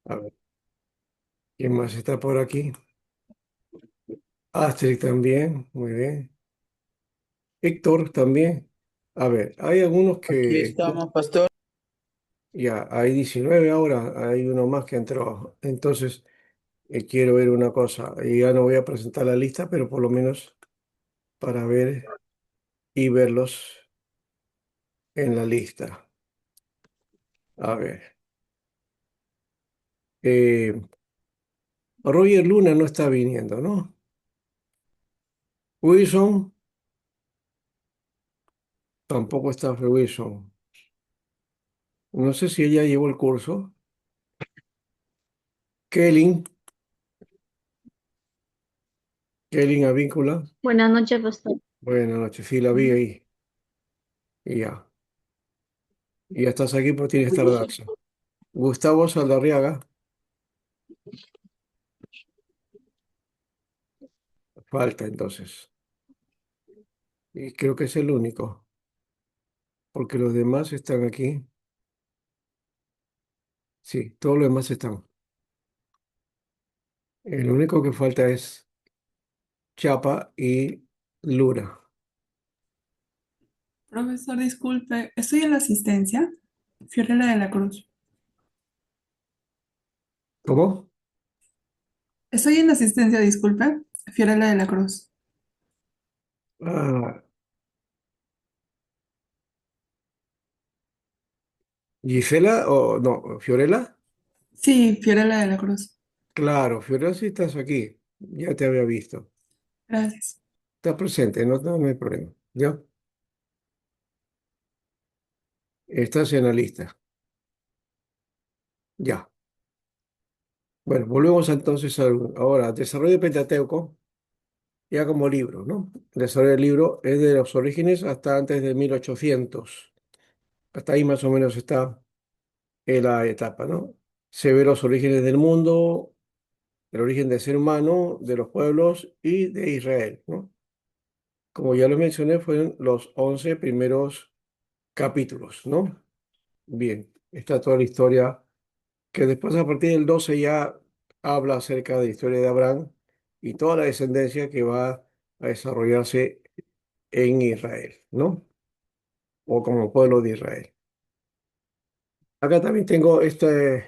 A ver, ¿quién más está por aquí? Astrid también, muy bien. Héctor también. A ver, hay algunos Aquí que estamos, pastor. ya, hay 19 ahora, hay uno más que entró. Entonces, quiero ver una cosa. Y ya no voy a presentar la lista, pero por lo menos para ver y verlos en la lista. A ver. eh, Roger Luna no está viniendo, ¿no? Wilson, tampoco está Wilson. No sé si ella llevó el curso. Kelly, Kelly Avíncula. Buenas noches, pastor. Buenas noches, sí, la vi ahí. Y ya. Y ya estás aquí porque tiene que estar Daxa. Gustavo Saldarriaga, falta entonces. Y creo que es el único, porque los demás están aquí. Sí, todos los demás están. El único que falta es Chapa y Lura. Profesor, disculpe, estoy en la asistencia. Fiorella de la Cruz. ¿Cómo? Estoy en la asistencia, disculpe. Fiorella de la Cruz. Ah, Gisela o no, Fiorella. Sí, Fiorella de la Cruz. Claro, Fiorella sí estás aquí. Ya te había visto. Gracias. Estás presente, no, no hay problema. ¿Ya? Estás en la lista. Ya. Bueno, volvemos entonces ahora. Desarrollo del Pentateuco, ya como libro, ¿no? El desarrollo del libro es de los orígenes hasta antes de 1800. Hasta ahí más o menos está en la etapa, ¿no? Se ve los orígenes del mundo, el origen del ser humano, de los pueblos y de Israel, ¿no? Como ya lo mencioné, fueron los 11 primeros capítulos, ¿no? Bien, está toda la historia que después a partir del 12 ya habla acerca de la historia de Abraham y toda la descendencia que va a desarrollarse en Israel, ¿no? O como pueblo de Israel. Acá también tengo este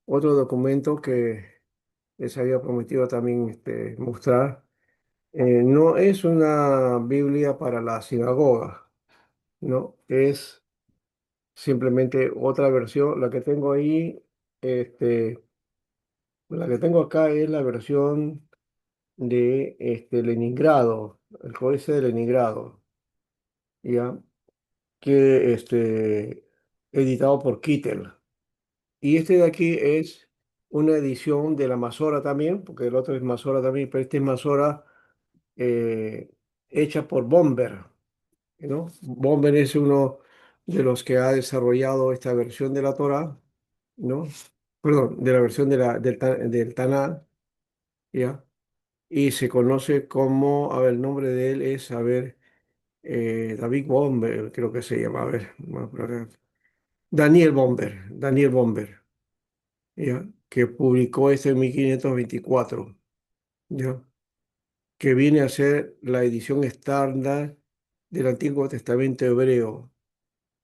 otro documento que les había prometido también mostrar. No es una Biblia para la sinagoga, ¿no? Es simplemente otra versión. La que tengo ahí, este, la que tengo acá es la versión de Leningrado, el Códice de Leningrado, ¿ya? Que editado por Kittel. Y este de aquí es una edición de la Masora también, porque el otro es Masora también, pero este es Masora eh, hecha por Bomber, ¿no? Bomber es uno de los que ha desarrollado esta versión de la Torah, ¿no? Perdón, de la versión del Tanakh, ¿ya? Y se conoce como, a ver, el nombre de él es, a ver, David Bomber, creo que se llama, a ver, vamos por acá. Daniel Bomber, ¿ya? Que publicó este en 1524, ¿ya? Que viene a ser la edición estándar del Antiguo Testamento hebreo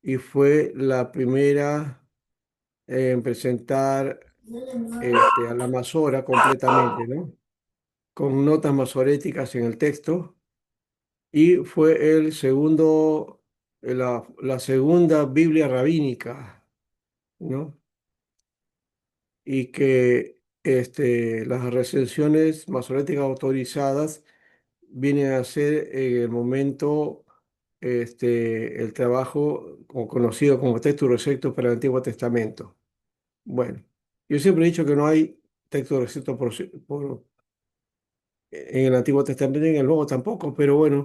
y fue la primera en presentar a la Masora completamente, ¿no? Con notas masoréticas en el texto y fue el segundo, la segunda Biblia rabínica, ¿no? Y que las recensiones masoréticas autorizadas vienen a ser en el momento el trabajo conocido como texto recepto para el Antiguo Testamento. Bueno, yo siempre he dicho que no hay texto recepto en el Antiguo Testamento y en el Nuevo tampoco, pero bueno,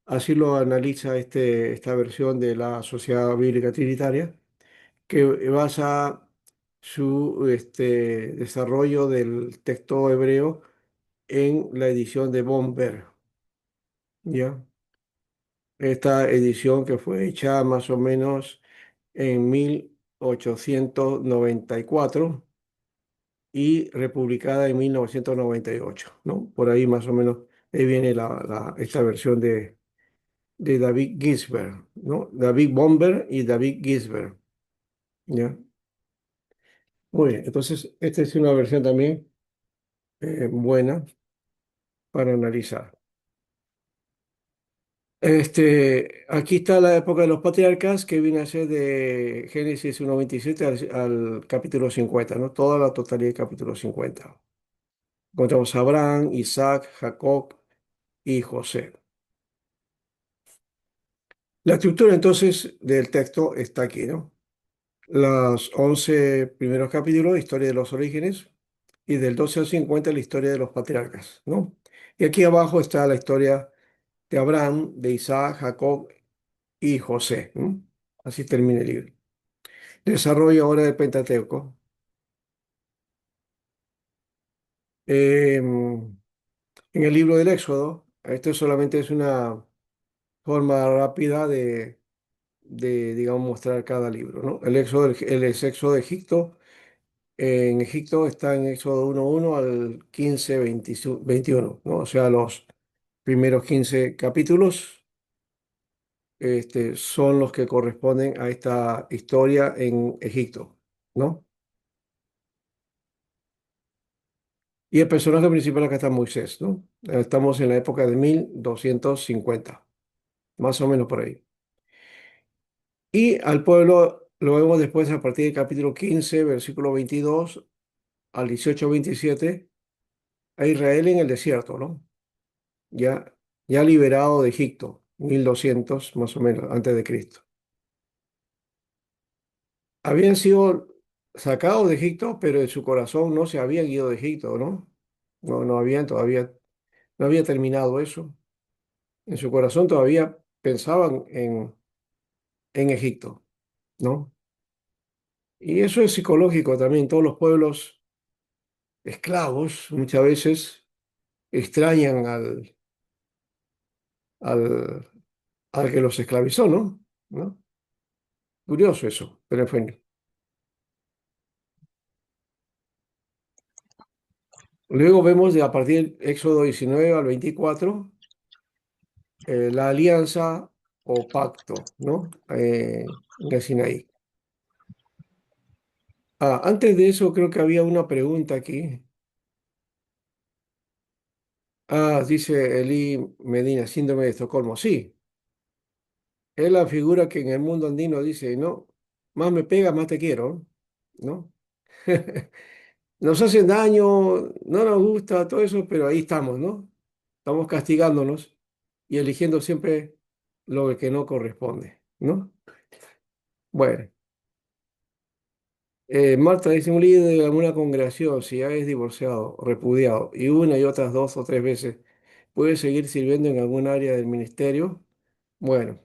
así lo analiza esta versión de la Sociedad Bíblica Trinitaria, que basa su desarrollo del texto hebreo en la edición de Bomber, ¿ya? Esta edición que fue hecha más o menos en 1894 y republicada en 1998, ¿no? Por ahí más o menos, ahí viene esta versión de David Ginzberg, ¿no? David Bomber y David Ginzberg, ¿ya? Muy bien, entonces esta es una versión también buena para analizar. Aquí está la época de los patriarcas que viene a ser de Génesis 1:27 al capítulo 50, ¿no? Toda la totalidad del capítulo 50. Encontramos a Abraham, Isaac, Jacob y José. La estructura entonces del texto está aquí, ¿no? Los 11 primeros capítulos, historia de los orígenes, y del 12 al 50, la historia de los patriarcas, ¿no? Y aquí abajo está la historia de Abraham, de Isaac, Jacob y José, ¿no? Así termina el libro. Desarrollo ahora del Pentateuco. En el libro del Éxodo, esto solamente es una forma rápida digamos, mostrar cada libro, ¿no? El éxodo de Egipto. En Egipto está en Éxodo 1:1 al 15:21, ¿no? O sea, los primeros 15 capítulos son los que corresponden a esta historia en Egipto, ¿no? Y el personaje principal acá está Moisés, ¿no? Estamos en la época de 1250, más o menos por ahí. Y al pueblo lo vemos después a partir del capítulo 15, versículo 22 al 18-27, a Israel en el desierto, ¿no? Ya, ya liberado de Egipto, 1200 más o menos antes de Cristo. Habían sido sacados de Egipto, pero en su corazón no se habían ido de Egipto, ¿no? No, no habían todavía, no había terminado eso. En su corazón todavía pensaban en Egipto, ¿no? Y eso es psicológico también. Todos los pueblos esclavos muchas veces extrañan al, al que los esclavizó, ¿no? ¿No? Curioso eso, pero en fin. Luego vemos a partir del Éxodo 19 al 24 la alianza o pacto, ¿no? En el Sinaí. Antes de eso creo que había una pregunta aquí. Dice Eli Medina, síndrome de Estocolmo. Sí, es la figura que en el mundo andino dice, no, más me pega, más te quiero, ¿no? Nos hacen daño, no nos gusta todo eso, pero ahí estamos, ¿no? Estamos castigándonos y eligiendo siempre lo que no corresponde, ¿no? Bueno, Marta dice, un líder de alguna congregación, si ya es divorciado, repudiado, y una y otras 2 o 3 veces, ¿puede seguir sirviendo en algún área del ministerio? Bueno,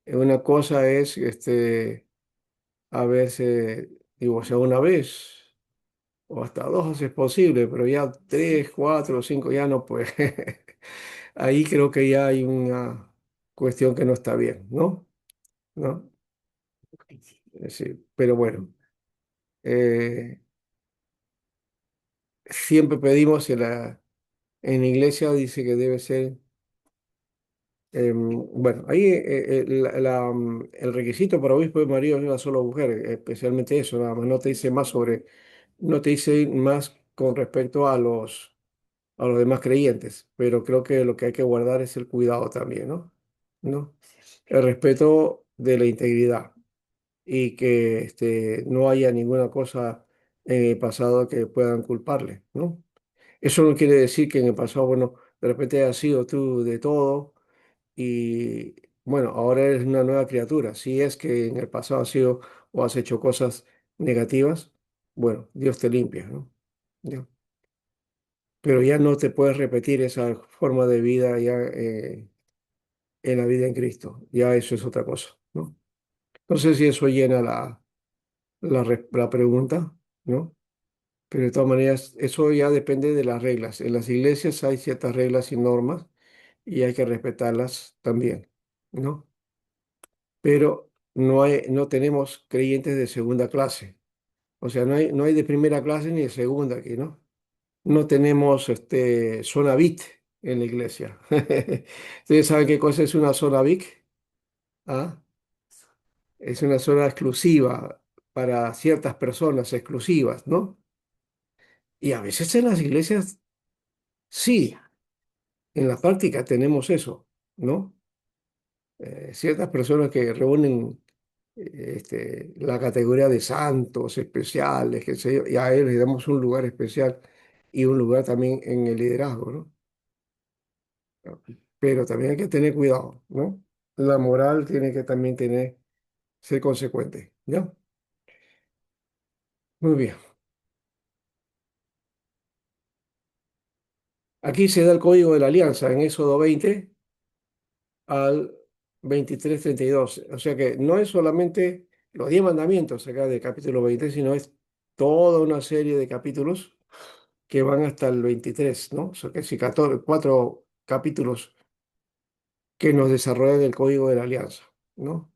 una cosa es haberse divorciado una vez, o hasta dos si es posible, pero ya 3, 4 o 5 ya no puede. Ahí creo que ya hay una cuestión que no está bien, ¿no? ¿No? Sí, pero bueno, eh, siempre pedimos en la iglesia dice que debe ser, bueno, ahí el requisito para obispo de marido es una sola mujer, especialmente eso, nada más, no te dice más con respecto a los demás creyentes, pero creo que lo que hay que guardar es el cuidado también, ¿no? ¿No? El respeto de la integridad y que no haya ninguna cosa en el pasado que puedan culparle, ¿no? Eso no quiere decir que en el pasado, bueno, de repente hayas sido tú de todo y, bueno, ahora eres una nueva criatura. Si es que en el pasado has sido o has hecho cosas negativas, bueno, Dios te limpia, ¿no? Ya. Pero ya no te puedes repetir esa forma de vida ya en la vida en Cristo. Ya eso es otra cosa, ¿no? No sé si eso llena la pregunta, ¿no? Pero de todas maneras, eso ya depende de las reglas. En las iglesias hay ciertas reglas y normas y hay que respetarlas también, ¿no? Pero no tenemos creyentes de segunda clase, O sea, no hay de primera clase ni de segunda aquí, ¿no? No tenemos zona VIP en la iglesia. ¿Ustedes saben qué cosa es una zona VIP? ¿Ah? Es una zona exclusiva para ciertas personas exclusivas, ¿no? Y a veces en las iglesias, sí, en la práctica tenemos eso, ¿no? Ciertas personas que reúnen la categoría de santos especiales, qué sé yo, y a ellos les damos un lugar especial y un lugar también en el liderazgo, ¿no? Pero también hay que tener cuidado, ¿no? La moral tiene que también ser consecuente, ¿ya? Muy bien. Aquí se da el código de la alianza en Éxodo 20 al 23:32. O sea que no es solamente los 10 mandamientos acá del capítulo 20, sino es toda una serie de capítulos que van hasta el 23, ¿no? O sea que sí, 14, 4 capítulos que nos desarrollan el código de la alianza, ¿no?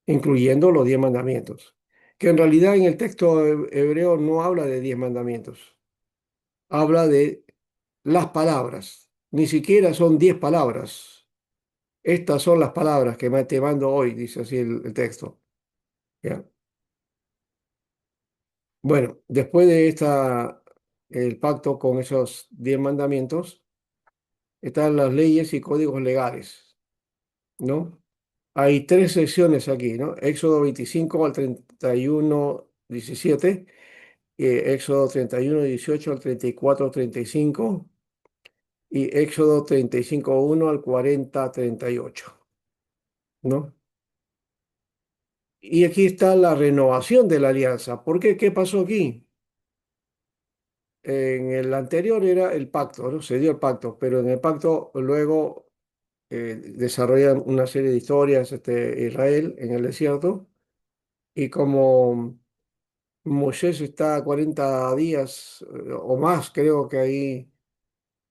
Incluyendo los 10 mandamientos, que en realidad en el texto hebreo no habla de 10 mandamientos, habla de las palabras, ni siquiera son 10 palabras. Estas son las palabras que te mando hoy, dice así el texto. ¿Ya? Bueno, después de el pacto con esos 10 mandamientos, están las leyes y códigos legales, ¿no? Hay 3 secciones aquí, ¿no? Éxodo 25 al 31:17, Éxodo 31:18 al 34:35 y Éxodo 35:1 al 40:38, ¿no? Y aquí está la renovación de la alianza. ¿Por qué? ¿Qué pasó aquí? En el anterior era el pacto, ¿no? Se dio el pacto, pero en el pacto luego desarrollan una serie de historias Israel en el desierto y como Moisés está 40 días o más, creo que ahí,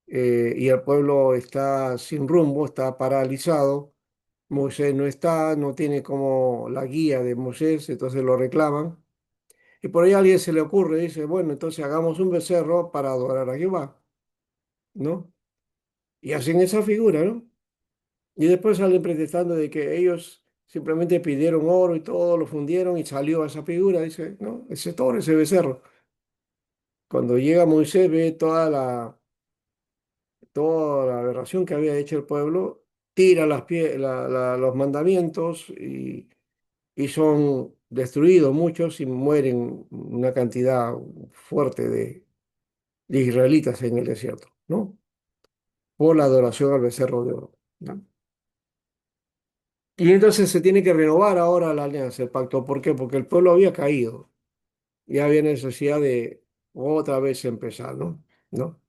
y el pueblo está sin rumbo, está paralizado. Moisés no está, no tiene como la guía de Moisés, entonces lo reclaman. Y por ahí a alguien se le ocurre, dice, bueno, entonces hagamos un becerro para adorar a Jehová, ¿no? Y hacen esa figura, ¿no? Y después salen protestando de que ellos simplemente pidieron oro y todo, lo fundieron y salió esa figura, dice, ¿no? Ese toro, ese becerro. Cuando llega Moisés, ve toda la aberración que había hecho el pueblo, tira los mandamientos y son destruidos muchos y mueren una cantidad fuerte de israelitas en el desierto, ¿no? Por la adoración al becerro de oro, ¿no? Y entonces se tiene que renovar ahora la alianza, el pacto. ¿Por qué? Porque el pueblo había caído y había necesidad de otra vez empezar, ¿no? ¿No?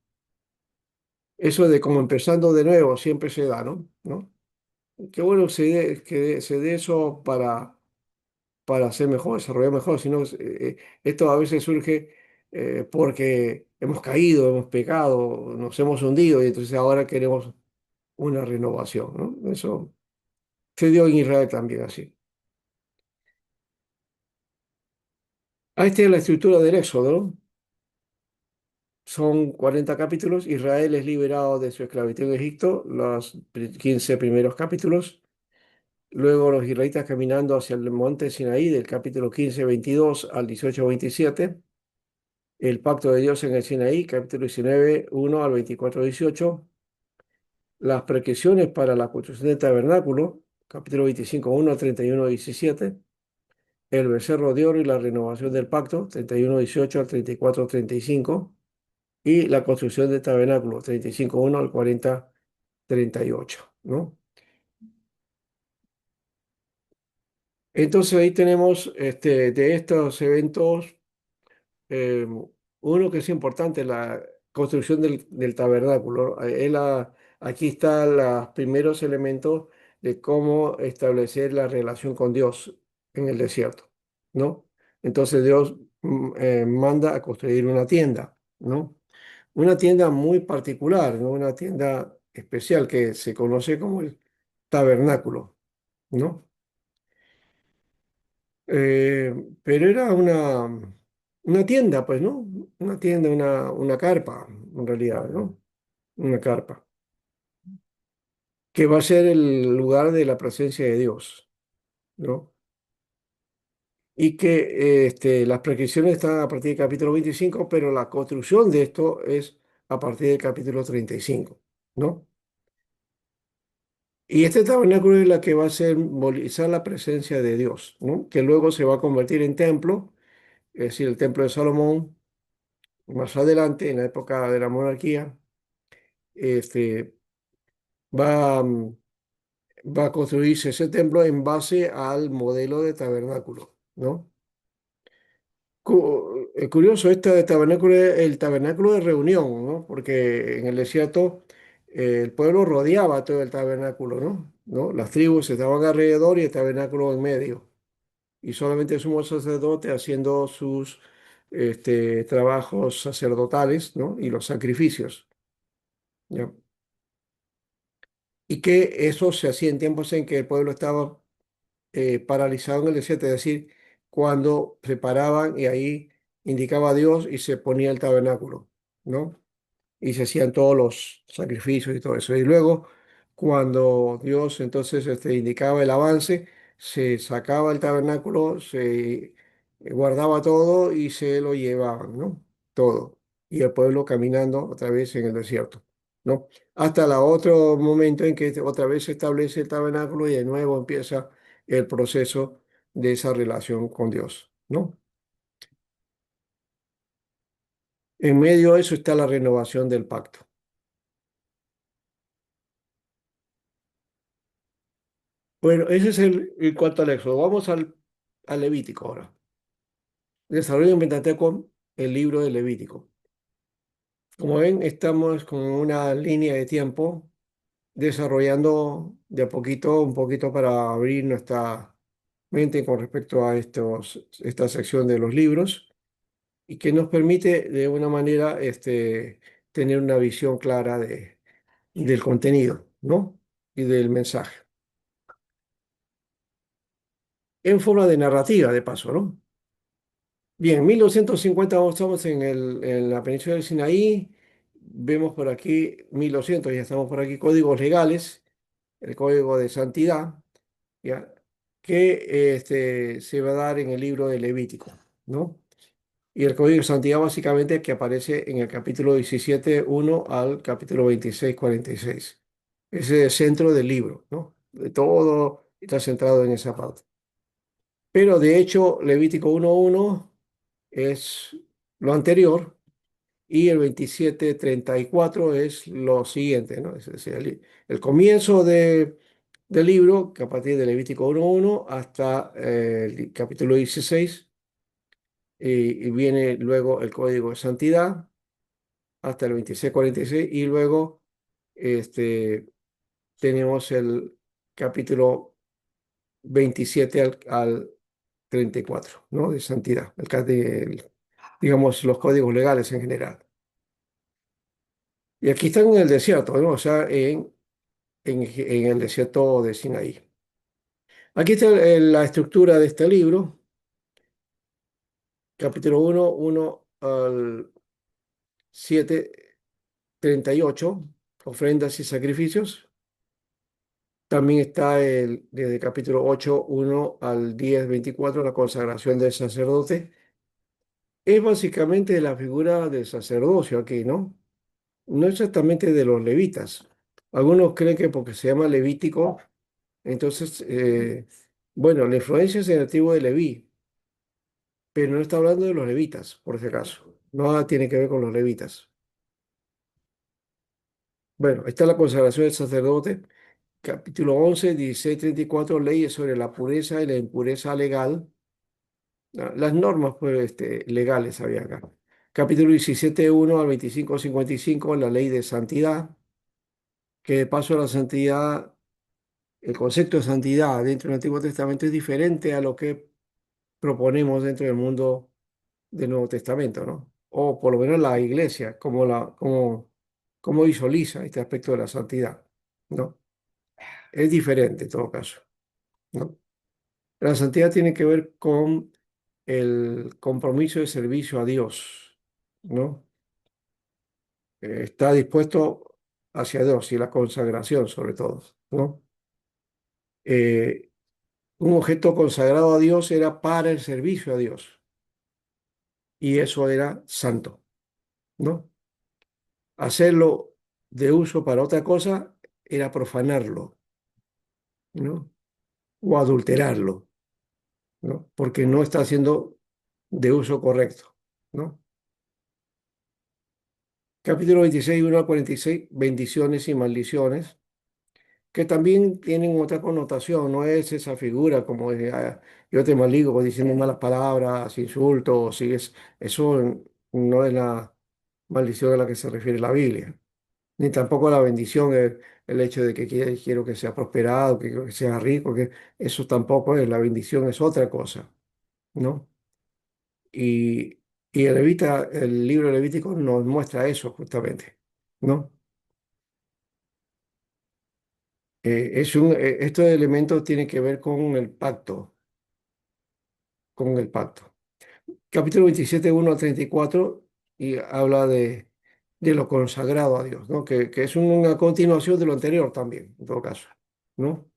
Eso de como empezando de nuevo siempre se da, ¿no? ¿No? Qué bueno que se dé eso para ser mejor, desarrollar mejor, sino esto a veces surge porque hemos caído, hemos pecado, nos hemos hundido y entonces ahora queremos una renovación, ¿no? Eso se dio en Israel también así. Ah, esta es la estructura del Éxodo, ¿no? Son 40 capítulos. Israel es liberado de su esclavitud en Egipto, los 15 primeros capítulos. Luego los israelitas caminando hacia el monte Sinaí, del capítulo 15:22 al 18:27. El pacto de Dios en el Sinaí, capítulo 19:1 al 24:18. Las prescripciones para la construcción del tabernáculo, capítulo 25:1 al 31:17. El becerro de oro y la renovación del pacto, 31:18 al 34:35. Y la construcción del tabernáculo, 35:1 al 40:38, ¿no? Entonces ahí tenemos de estos eventos, eh, uno que es importante, la construcción del tabernáculo. Aquí están los primeros elementos de cómo establecer la relación con Dios en el desierto, ¿no? Entonces Dios manda a construir una tienda, ¿no? Una tienda muy particular, ¿no? Una tienda especial que se conoce como el tabernáculo, ¿no? Pero era una. una tienda, pues, ¿no? Una tienda, una carpa, en realidad, ¿no? Una carpa, que va a ser el lugar de la presencia de Dios, ¿no? Y que las prescripciones están a partir del capítulo 25, pero la construcción de esto es a partir del capítulo 35, ¿no? Y este tabernáculo es la que va a simbolizar la presencia de Dios, ¿no? Que luego se va a convertir en templo, es decir, el templo de Salomón, más adelante, en la época de la monarquía, este, va, mm, va a construirse ese templo en base al modelo de tabernáculo, ¿no? Curioso, este tabernáculo es el tabernáculo de reunión, ¿no? Porque en el desierto el pueblo rodeaba todo el tabernáculo, ¿no? ¿No? Las tribus estaban alrededor y el tabernáculo en medio. Y solamente el sumo sacerdote haciendo sus trabajos sacerdotales, ¿no? Y los sacrificios, ¿ya? Y que eso se hacía en tiempos en que el pueblo estaba paralizado en el desierto, es decir, cuando se paraban y ahí indicaba a Dios y se ponía el tabernáculo, ¿no? Y se hacían todos los sacrificios y todo eso. Y luego, cuando Dios entonces indicaba el avance, se sacaba el tabernáculo, se guardaba todo y se lo llevaban, ¿no? Todo. Y el pueblo caminando otra vez en el desierto, ¿no? Hasta el otro momento en que otra vez se establece el tabernáculo y de nuevo empieza el proceso de esa relación con Dios, ¿no? En medio de eso está la renovación del pacto. Bueno, ese es el cuanto al Éxodo. Vamos al Levítico ahora. Desarrollo en Pentateuco, el libro de Levítico. Como ven, estamos con una línea de tiempo desarrollando de a poquito, un poquito para abrir nuestra mente con respecto a esta sección de los libros y que nos permite de una manera tener una visión clara del contenido, ¿no? Y del mensaje. En forma de narrativa, de paso, ¿no? Bien, 1250 estamos en la península del Sinaí. Vemos por aquí 1200, ya estamos por aquí, códigos legales, el código de santidad, ¿ya? Que se va a dar en el libro de Levítico, ¿no? Y el código de santidad básicamente que aparece en el capítulo 17:1 al capítulo 26:46. Ese es el centro del libro, ¿no? De todo está centrado en esa parte. Pero de hecho, Levítico 1:1 es lo anterior y el 27:34 es lo siguiente, ¿no? Es decir, el comienzo del libro, que a partir de Levítico 1:1 hasta el capítulo 16, y viene luego el código de santidad hasta el 26:46 y luego este, tenemos el capítulo 27 al 34, ¿no? De santidad, digamos, los códigos legales en general. Y aquí están en el desierto, ¿no? O sea, en el desierto de Sinaí. Aquí está la estructura de este libro, capítulo 1 al 7:38, ofrendas y sacrificios. También está desde el capítulo 8:1 al 10:24, la consagración del sacerdote. Es básicamente la figura del sacerdocio aquí, ¿no? No exactamente de los levitas. Algunos creen que porque se llama Levítico, entonces, bueno, la influencia es en el tribu de Leví, pero no está hablando de los levitas, por si acaso. No tiene que ver con los levitas. Bueno, está la consagración del sacerdote, capítulo 11, 16:34, leyes sobre la pureza y la impureza legal. Las normas pues, legales había acá. Capítulo 17:1 al 25:55, la ley de santidad, que de paso la santidad, el concepto de santidad dentro del Antiguo Testamento es diferente a lo que proponemos dentro del mundo del Nuevo Testamento, ¿no? O por lo menos la iglesia, como visualiza este aspecto de la santidad, ¿no? Es diferente en todo caso, ¿no? La santidad tiene que ver con el compromiso de servicio a Dios, ¿no? Está dispuesto hacia Dios y la consagración sobre todo, ¿no? Eh, un objeto consagrado a Dios era para el servicio a Dios y eso era santo, ¿no? Hacerlo de uso para otra cosa era profanarlo, ¿no? O adulterarlo, ¿no? Porque no está siendo de uso correcto, ¿no? Capítulo 26, 1 al 46, bendiciones y maldiciones, que también tienen otra connotación, no es esa figura como de, yo te maldigo diciendo malas palabras, insultos, eso no es la maldición a la que se refiere la Biblia, ni tampoco la bendición, el hecho de que quiero que sea prosperado, que quiero que sea rico, que eso tampoco es, la bendición es otra cosa, ¿no? Y, y el libro Levítico nos muestra eso justamente, ¿no? Estos elementos tienen que ver con el pacto. Capítulo 27, 1 al 34, y habla de lo consagrado a Dios, ¿no? Que es una continuación de lo anterior también, en todo caso, ¿no?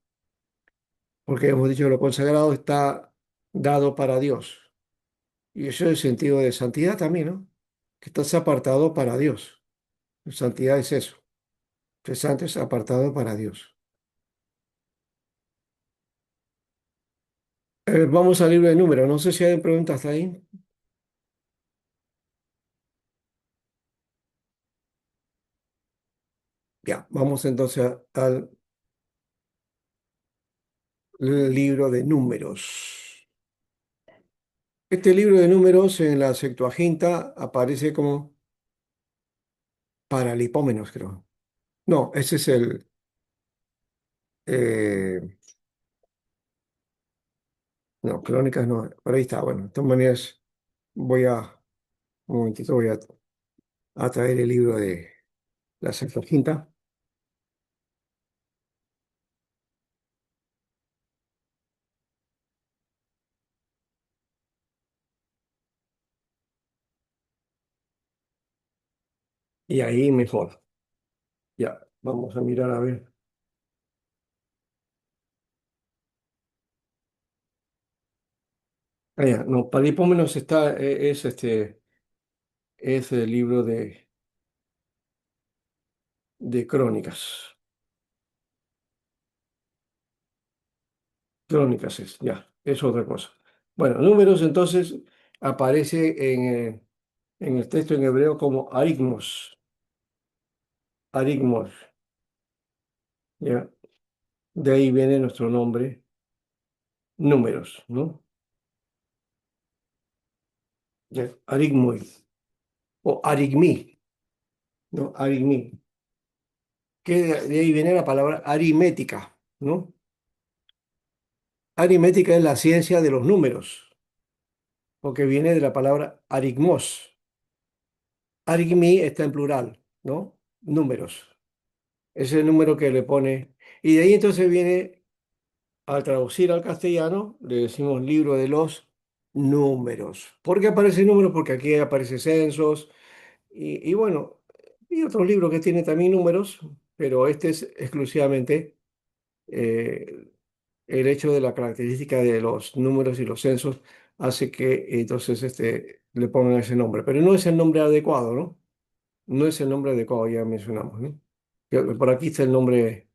Porque hemos dicho que lo consagrado está dado para Dios. Y eso es el sentido de santidad también, ¿no? Que estás apartado para Dios. Santidad es eso. Ser santo es apartado para Dios. Vamos al libro de Números. No sé si hay preguntas ahí. Ya, vamos entonces al libro de Números. Este libro de Números en la Septuaginta aparece como Paralipómenos, creo. No, ese es eh, no, Crónicas no. Por ahí está. Bueno, de todas maneras, un momentito, a traer el libro de la Septuaginta. Y ahí mejor. Ya, vamos a mirar a ver. Ah, ya, no, Paralipómenos es el libro de Crónicas. Crónicas es, ya, es otra cosa. Bueno, Números entonces aparece en el texto en hebreo como arigmos, arigmos, ya. De ahí viene nuestro nombre, Números, ¿no? Ya, arigmoi o arigmi, ¿no? Arigmi, que de ahí viene la palabra aritmética, ¿no? Aritmética es la ciencia de los números, porque viene de la palabra arigmos. Arigmi está en plural, ¿no? Números. Ese es el número que le pone. Y de ahí entonces viene, al traducir al castellano, le decimos libro de los números. ¿Por qué aparece números? Porque aquí aparece censos y bueno, y otros libros que tienen también números, pero este es exclusivamente eh, el hecho de la característica de los números y los censos hace que entonces le pongan ese nombre. Pero no es el nombre adecuado, ¿no? No es el nombre adecuado, ya mencionamos, ¿no? Por aquí está el nombre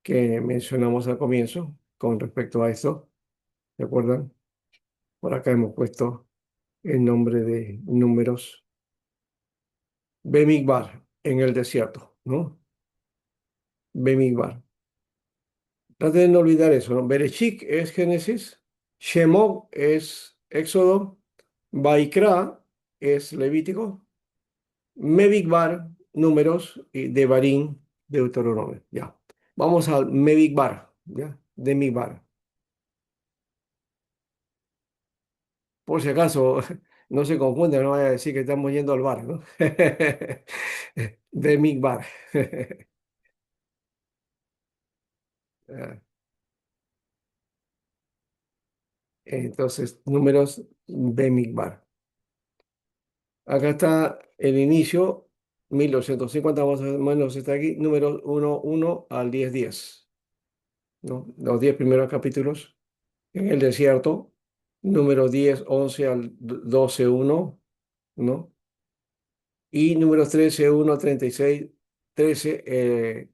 que mencionamos al comienzo con respecto a esto. ¿Se acuerdan? Por acá hemos puesto el nombre de números. Bemigbar, en el desierto, ¿no? Bemigbar. Traten de no olvidar eso, ¿no? Bereshit es Génesis, Shemot es Éxodo, Baikra es Levítico, Mebigbar, números, y Devarim, Deuteronomio. Ya. Vamos al Mebigbar, ¿ya? De Migbar. Por si acaso no se confunde, no vaya a decir que estamos yendo al bar, ¿no? De Migbar. Entonces, números Bemigbar. Acá está el inicio, 1250 más o menos está aquí, números 1 al 10 ¿no? Los 10 primeros capítulos en el desierto, número 10 11 al 12 ¿no? Y números 13 1 al 36 13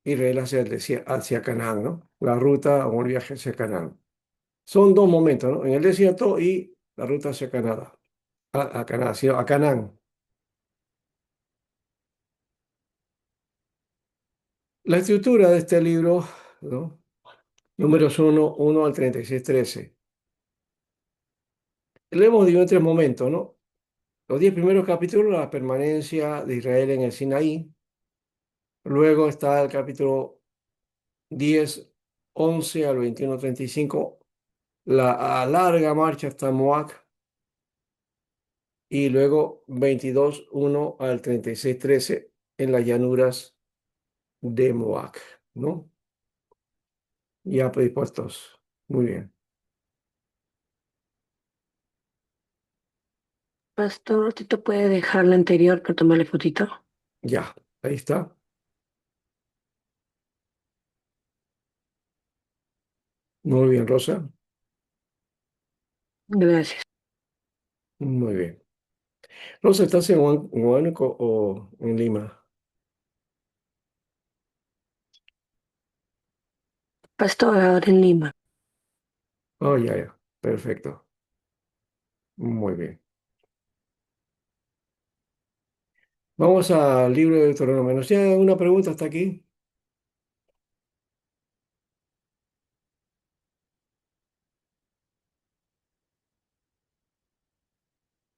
Israel hacia hacia Canaán, ¿no? La ruta o el viaje hacia Canaán. Son dos momentos, ¿no? En el desierto y la ruta hacia Canadá. A Canadá, sino a Canaán. La estructura de este libro, ¿no? Números 1 al 36 13. Lo hemos dividido en tres momentos, ¿no? Los 10 primeros capítulos, la permanencia de Israel en el Sinaí. Luego está el capítulo 10 11 al 21 35, la larga marcha hasta Moab. Y luego 22 1 al 36 13 en las llanuras de Moab, ¿no? Ya predispuestos. Muy bien. Pastor, ¿usted puede dejar la anterior para tomarle fotito? Ya, ahí está. Muy bien, Rosa. Gracias. Muy bien. Rosa, ¿estás en Huánuco o en Lima? Pastor, ahora en Lima. Oh, ya, ya. Perfecto. Muy bien. Vamos al libro de Deuteronomio. ¿Nos tiene alguna pregunta hasta aquí?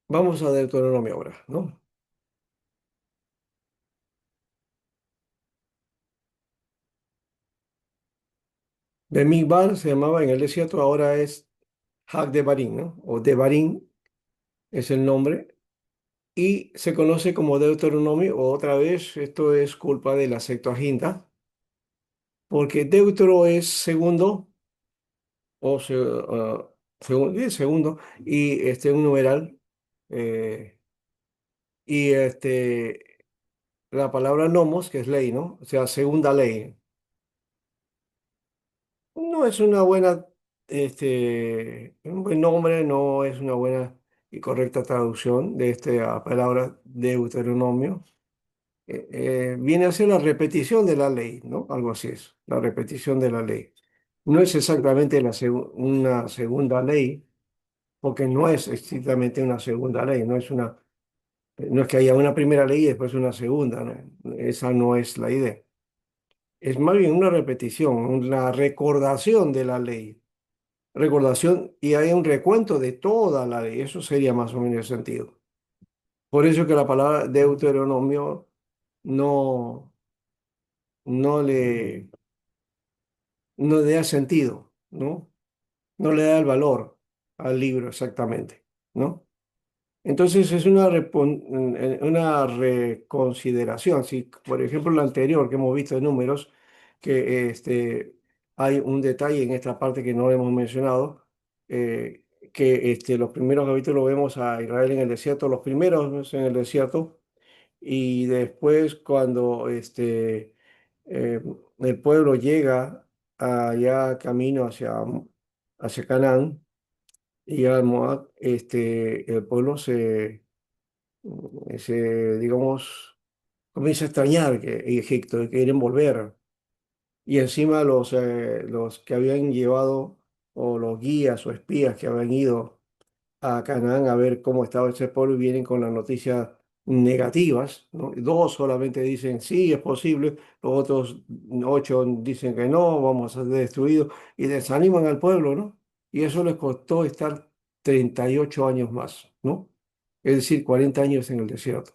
Vamos a Deuteronomio ahora, ¿no? Bemidbar se llamaba en el desierto, ahora es Devarim, ¿no? O Devarim es el nombre. Y se conoce como Deuteronomio, o otra vez, esto es culpa de la Septuaginta, porque Deutero es segundo, segundo, y un numeral, eh, y la palabra nomos, que es ley, ¿no? O sea, segunda ley. No es una buena, un buen nombre, no es una buena y correcta traducción de esta palabra Deuteronomio. Viene a ser la repetición de la ley, ¿no? Algo así es, la repetición de la ley. No es exactamente una segunda ley, porque no es estrictamente una segunda ley, no es que haya una primera ley y después una segunda, ¿no? Esa no es la idea. Es más bien una repetición, una recordación de la ley. Recordación y hay un recuento de toda la ley, eso sería más o menos el sentido. Por eso que la palabra Deuteronomio no, no le no le da sentido, ¿no? No le da el valor al libro exactamente, ¿no? Entonces es una reconsideración. Si, por ejemplo, la anterior que hemos visto de números, que hay un detalle en esta parte que no hemos mencionado, que los primeros capítulos vemos a Israel en el desierto, los primeros en el desierto, y después cuando eh, el pueblo llega allá camino hacia Canaán y al Moab, el pueblo digamos, comienza a extrañar Egipto, que quieren volver. Y encima los que habían llevado, o los guías o espías que habían ido a Canaán a ver cómo estaba ese pueblo y vienen con las noticias negativas, ¿no? Dos solamente dicen sí, es posible, los otros ocho dicen que no, vamos a ser destruidos y desaniman al pueblo, ¿no? Y eso les costó estar 38 años más, ¿no? Es decir, 40 años en el desierto.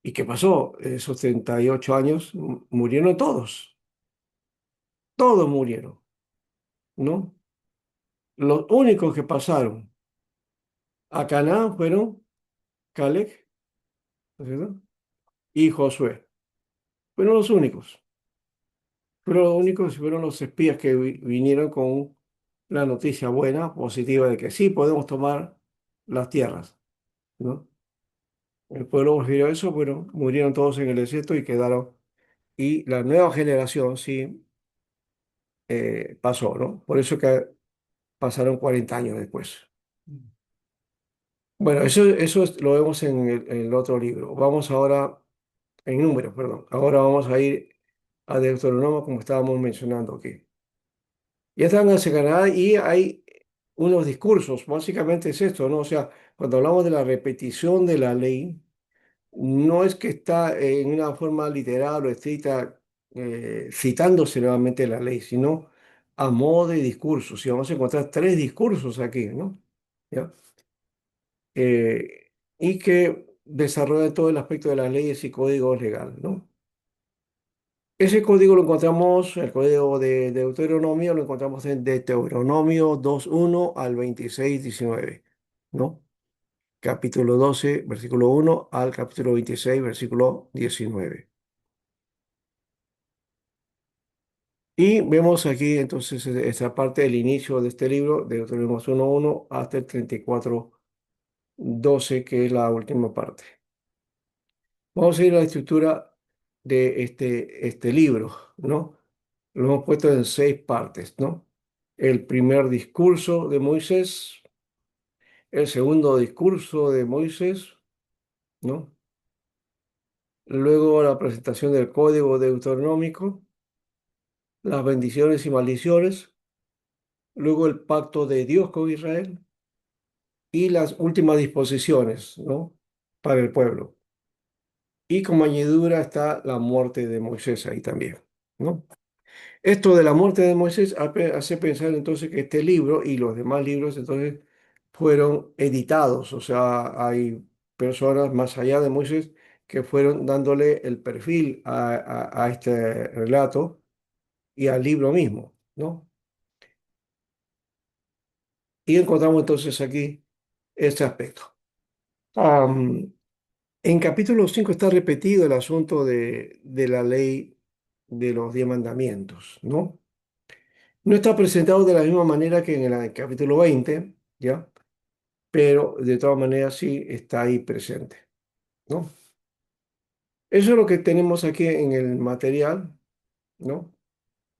¿Y qué pasó? Esos 38 años murieron todos murieron, ¿no? Los únicos que pasaron a Canaán fueron Caleb, ¿no es cierto? Y Josué. Fueron los únicos. Fueron los únicos, fueron los espías que vinieron con la noticia buena, positiva, de que sí podemos tomar las tierras, ¿no? El pueblo prefirió eso, bueno, murieron todos en el desierto y quedaron. Y la nueva generación sí pasó, ¿no? Por eso que pasaron 40 años después. Bueno, lo vemos en el otro libro. Vamos ahora, en números, perdón. Ahora vamos a ir a Deuteronomio, como estábamos mencionando aquí. Ya están hacia Canadá y hay unos discursos, básicamente es esto, ¿no? O sea, cuando hablamos de la repetición de la ley, no es que está en una forma literal o estricta citándose nuevamente la ley, sino a modo de discursos. Y vamos a encontrar tres discursos aquí, ¿no? ¿Ya? Y que desarrolla todo el aspecto de las leyes y códigos legales, ¿no? Ese código lo encontramos, el código de Deuteronomio, lo encontramos en Deuteronomio 2:1 al 26:19, ¿no? Capítulo 12 versículo 1 al capítulo 26 versículo 19. Y vemos aquí entonces esta parte del inicio de este libro, de Deuteronomio 1:1 hasta el 34:12, que es la última parte. Vamos a ir a la estructura de este libro, ¿no? Lo hemos puesto en 6 partes, ¿no? El primer discurso de Moisés, el segundo discurso de Moisés, ¿no? Luego la presentación del código deuteronómico, las bendiciones y maldiciones, luego el pacto de Dios con Israel y las últimas disposiciones, ¿no? Para el pueblo. Y como añadidura está la muerte de Moisés ahí también, ¿no? Esto de la muerte de Moisés hace pensar entonces que este libro y los demás libros entonces fueron editados, o sea, hay personas más allá de Moisés que fueron dándole el perfil a este relato y al libro mismo, ¿no? Y encontramos entonces aquí este aspecto. Am, en capítulo 5 está repetido el asunto de la ley de los 10 mandamientos, ¿no? No está presentado de la misma manera que en el capítulo 20, ¿ya? Pero de todas maneras sí está ahí presente, ¿no? Eso es lo que tenemos aquí en el material, ¿no?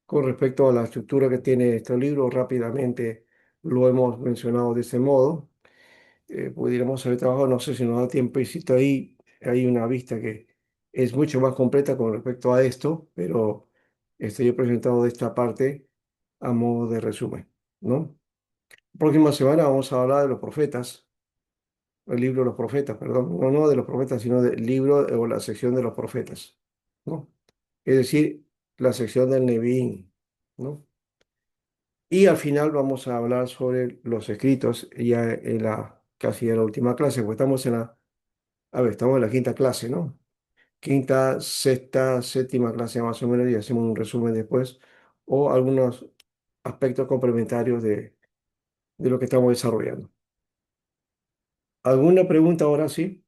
Con respecto a la estructura que tiene este libro, rápidamente lo hemos mencionado de ese modo. Pudiéramos haber trabajado, no sé si nos da tiempo, y si está ahí, hay una vista que es mucho más completa con respecto a esto, pero yo he presentado de esta parte a modo de resumen, ¿no? Próxima semana vamos a hablar de los profetas, el libro de los profetas, perdón, no de los profetas, sino del libro o la sección de los profetas, ¿no? Es decir, la sección del Neviín, ¿no? Y al final vamos a hablar sobre los escritos ya en casi en la última clase, porque estamos en la quinta clase, ¿no? Quinta, sexta, séptima clase más o menos, y hacemos un resumen después, o algunos aspectos complementarios de lo que estamos desarrollando. ¿Alguna pregunta ahora sí?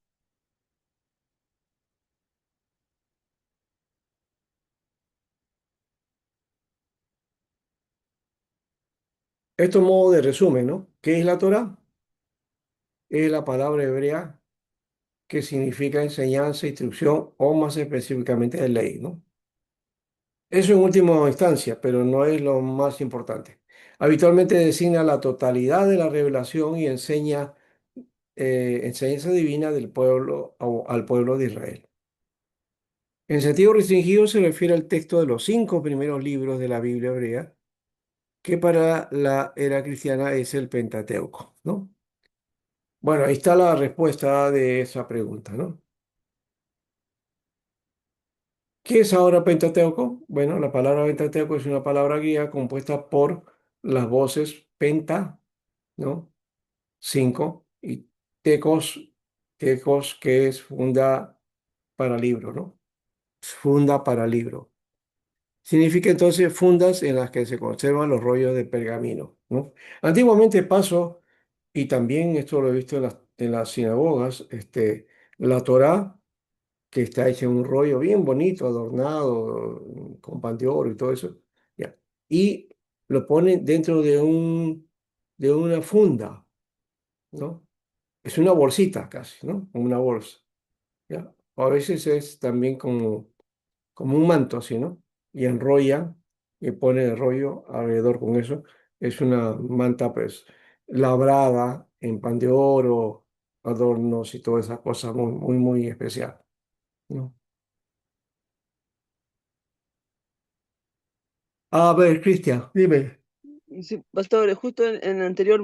Esto es modo de resumen, ¿no? ¿Qué es la Torá? Es la palabra hebrea que significa enseñanza, instrucción o más específicamente de ley, ¿no? Eso en última instancia, pero no es lo más importante. Habitualmente designa la totalidad de la revelación y enseña enseñanza divina del pueblo al pueblo de Israel. En sentido restringido se refiere al texto de los 5 primeros libros de la Biblia hebrea, que para la era cristiana es el Pentateuco, ¿no? Bueno, ahí está la respuesta de esa pregunta, ¿no? ¿Qué es ahora Pentateuco? Bueno, la palabra Pentateuco es una palabra guía compuesta por las voces penta, ¿no? 5, y tecos, que es funda para libro, ¿no? Funda para libro. Significa entonces fundas en las que se conservan los rollos de pergamino, ¿no? Antiguamente pasó, y también esto lo he visto en las sinagogas, la Torá, que está hecha en un rollo bien bonito, adornado, con pan de oro y todo eso, ¿ya? Y lo ponen dentro de una funda, ¿no? Es una bolsita casi, ¿no? Una bolsa, ¿ya? O a veces es también como un manto así, ¿no? Y enrolla y pone el rollo alrededor con eso. Es una manta, pues, labrada en pan de oro, adornos y todas esas cosas muy, muy, muy especial, ¿no? A ver, Cristian, dime. Sí, pastor, justo en la anterior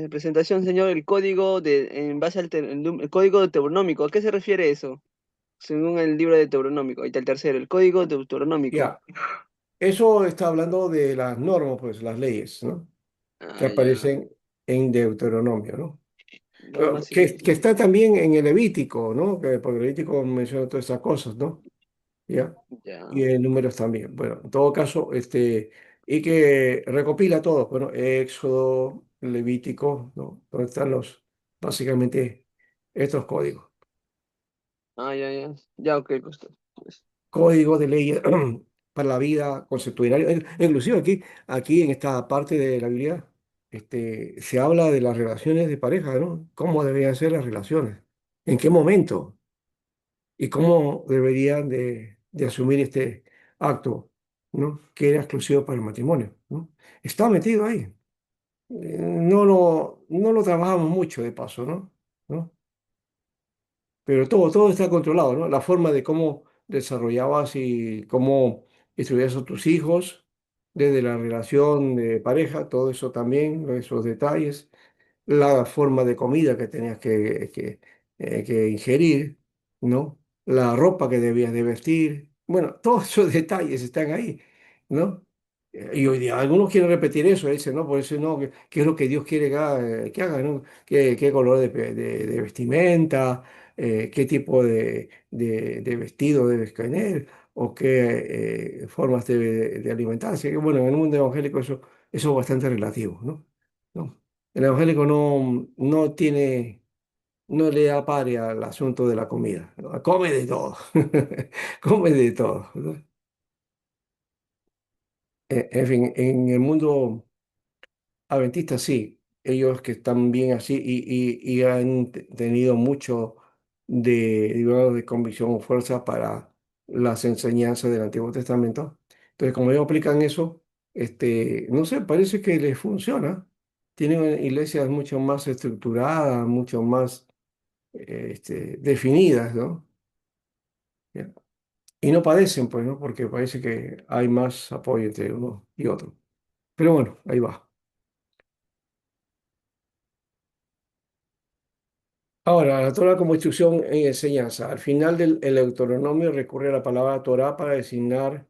presentación, señor, el código en base el código deuteronómico, ¿a qué se refiere eso? Según el libro de Deuteronómico, ahí está el tercero, el código deuteronómico. Ya, eso está hablando de las normas, pues, las leyes, ¿no? Que Ah, ya, aparecen en Deuteronomio, ¿no? normas Que y... está también en el Levítico, ¿no? Que porque el Levítico menciona todas esas cosas, ¿no? ¿Ya? Y Ya. en números también. Bueno, en todo caso, y que recopila todo, bueno, Éxodo, Levítico, ¿no? Donde están básicamente, estos códigos. Ah, ya, ya. Ya, ok, pastor. Pues, Códigos de leyes para la vida consuetudinaria. Inclusive aquí en esta parte de la Biblia, se habla de las relaciones de pareja, ¿no? ¿Cómo deberían ser las relaciones? ¿En qué momento? ¿Y cómo deberían de asumir este acto, ¿no? Que era exclusivo para el matrimonio, ¿no? Está metido ahí. No lo trabajamos mucho de paso, ¿no? ¿No? Pero todo está controlado, ¿no? La forma de cómo desarrollabas y cómo instruías a tus hijos, desde la relación de pareja, todo eso también, esos detalles, la forma de comida que tenías que ingerir, ¿no? La ropa que debías de vestir. Bueno, todos esos detalles están ahí, ¿no? Y hoy día algunos quieren repetir eso, dicen, no, por eso no, ¿qué es lo que Dios quiere que haga, ¿no? ¿Qué color de vestimenta, qué tipo de vestido debes tener, o qué formas de alimentarse? Que bueno, en el mundo evangélico eso es bastante relativo, ¿no? ¿No? El evangélico no le da pare al asunto de la comida, ¿no? Come de todo, come de todo, ¿no? En fin, en el mundo adventista sí, ellos que están bien así y han tenido mucho digamos, de convicción o fuerza para las enseñanzas del Antiguo Testamento. Entonces, como ellos aplican eso, no sé, parece que les funciona. Tienen iglesias mucho más estructuradas, mucho más definidas, ¿no? Ya. Y no padecen, pues, ¿no? Porque parece que hay más apoyo entre uno y otro. Pero bueno, ahí va. Ahora, la Torah como instrucción en enseñanza. Al final del el Deuteronomio recurre a la palabra Torah para designar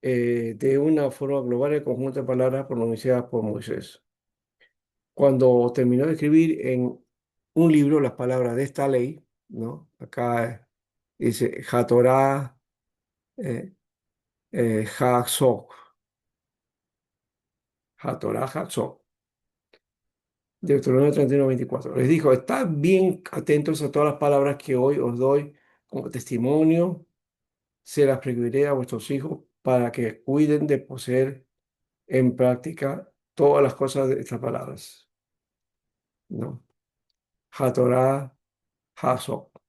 de una forma global el conjunto de palabras pronunciadas por Moisés. Cuando terminó de escribir en un libro las palabras de esta ley, ¿no? Acá dice HaTorah, eh, HaSok, HaTorah, HaSok. Deuteronomio 31:24. Les dijo, estad bien atentos a todas las palabras que hoy os doy como testimonio, se las prescribiré a vuestros hijos para que cuiden de poseer en práctica todas las cosas de estas palabras, ¿no? HaTorah, HaSok.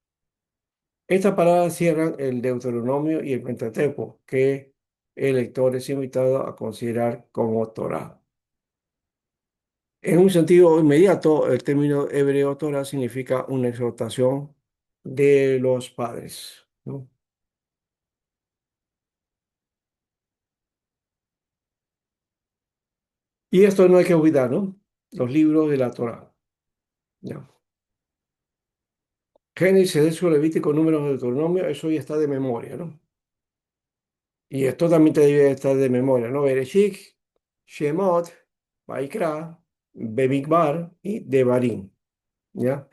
Estas palabras cierran el Deuteronomio y el Pentateuco, que el lector es invitado a considerar como Torah. En un sentido inmediato, el término hebreo Torah significa una exhortación de los padres, ¿no? Y esto no hay que olvidar, ¿no? Los libros de la Torah. ¿Ya? Génesis, Éxodo, Levítico, Números, Deuteronomio, eso ya está de memoria, ¿no? Y esto también te debe estar de memoria, ¿no? Bereshit, Shemot, Vaikra, Bemidbar y Devarim, ¿ya?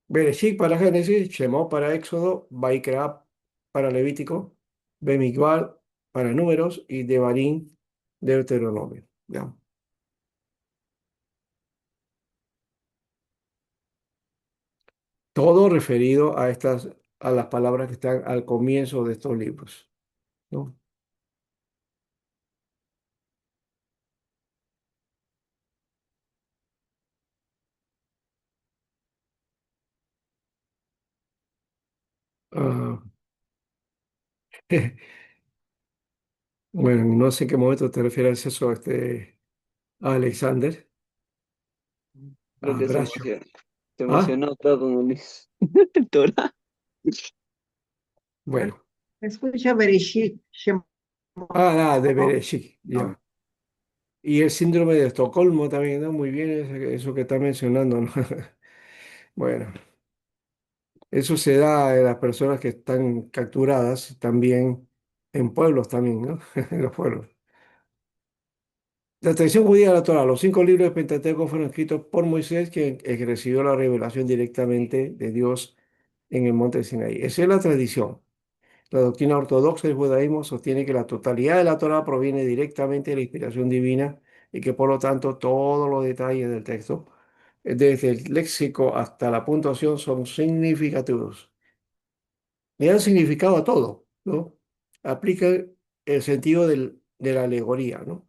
Bereshit para Génesis, Shemot para Éxodo, Vaikra para Levítico, Bemidbar para Números y Devarim de Deuteronomio, ¿ya? Todo referido a las palabras que están al comienzo de estos libros, ¿no? Ah, bueno, no sé en qué momento te refieres a eso, a Alexander, Creo a que Bracho. se Ah, emocionó todo con el Torah. bueno. Escucha Bereshit, Shemot, De Bereshit, ¿no? ya. Y el síndrome de Estocolmo también, ¿no? Muy bien eso que está mencionando, ¿no? Bueno, eso se da en las personas que están capturadas también en pueblos también, ¿no? En los pueblos. La tradición judía de la Torá, los 5 libros de Pentateuco fueron escritos por Moisés, que recibió la revelación directamente de Dios en el monte de Sinaí. Esa es la tradición. La doctrina ortodoxa del judaísmo sostiene que la totalidad de la Torá proviene directamente de la inspiración divina y que por lo tanto todos los detalles del texto, desde el léxico hasta la puntuación, son significativos. Le dan significado a todo, ¿no? Aplica el sentido de la alegoría, ¿no?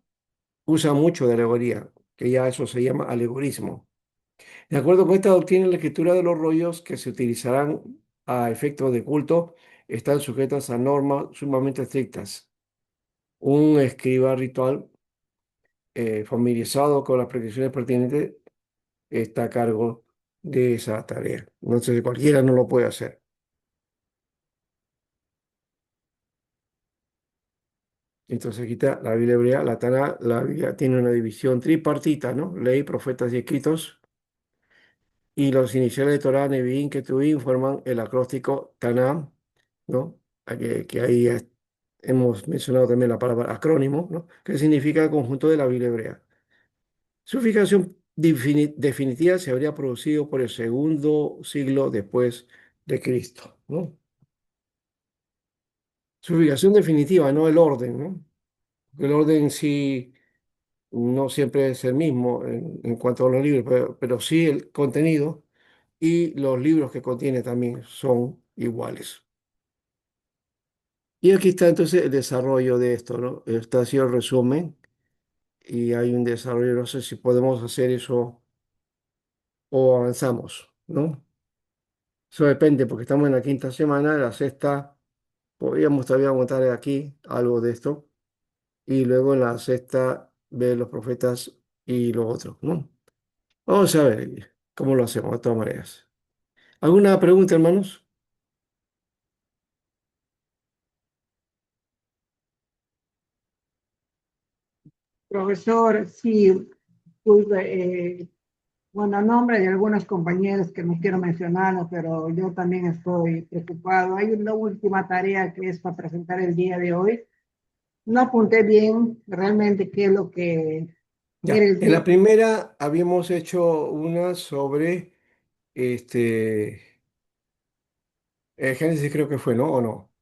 Usa mucho de alegoría, que ya eso se llama alegorismo. De acuerdo con esta doctrina, la escritura de los rollos que se utilizarán a efectos de culto están sujetas a normas sumamente estrictas. Un escriba ritual familiarizado con las prescripciones pertinentes está a cargo de esa tarea. No sé, cualquiera no lo puede hacer. Entonces aquí está la Biblia hebrea, la Taná, la Biblia tiene una división tripartita, ¿no? Ley, profetas y escritos. Y los iniciales de Torah, Nevi'im, Ketuvim forman el acróstico Tanam, ¿no? Que ahí hemos mencionado también la palabra acrónimo, ¿no? Que significa conjunto de la Biblia hebrea. Su fijación definitiva se habría producido por el segundo siglo después de Cristo, ¿no? Su fijación definitiva, no el orden, ¿no? El orden en sí no siempre es el mismo en cuanto a los libros, pero sí el contenido y los libros que contiene también son iguales. Y aquí está entonces el desarrollo de esto, ¿no? Este ha sido el resumen y hay un desarrollo, no sé si podemos hacer eso o avanzamos, ¿no? Eso depende porque estamos en la quinta semana, la sexta, podríamos todavía aguantar aquí algo de esto y luego en la sexta ver los profetas y los otros, ¿no? Vamos a ver cómo lo hacemos de todas maneras. ¿Alguna pregunta, hermanos? Profesor, sí, pues, bueno, a nombre de algunos compañeros que no quiero mencionar, pero yo también estoy preocupado. Hay una última tarea que es para presentar el día de hoy. No apunté bien realmente qué es lo que era Ya, el en la tema. primera habíamos hecho una sobre este, Génesis creo que fue, ¿no? ¿O no?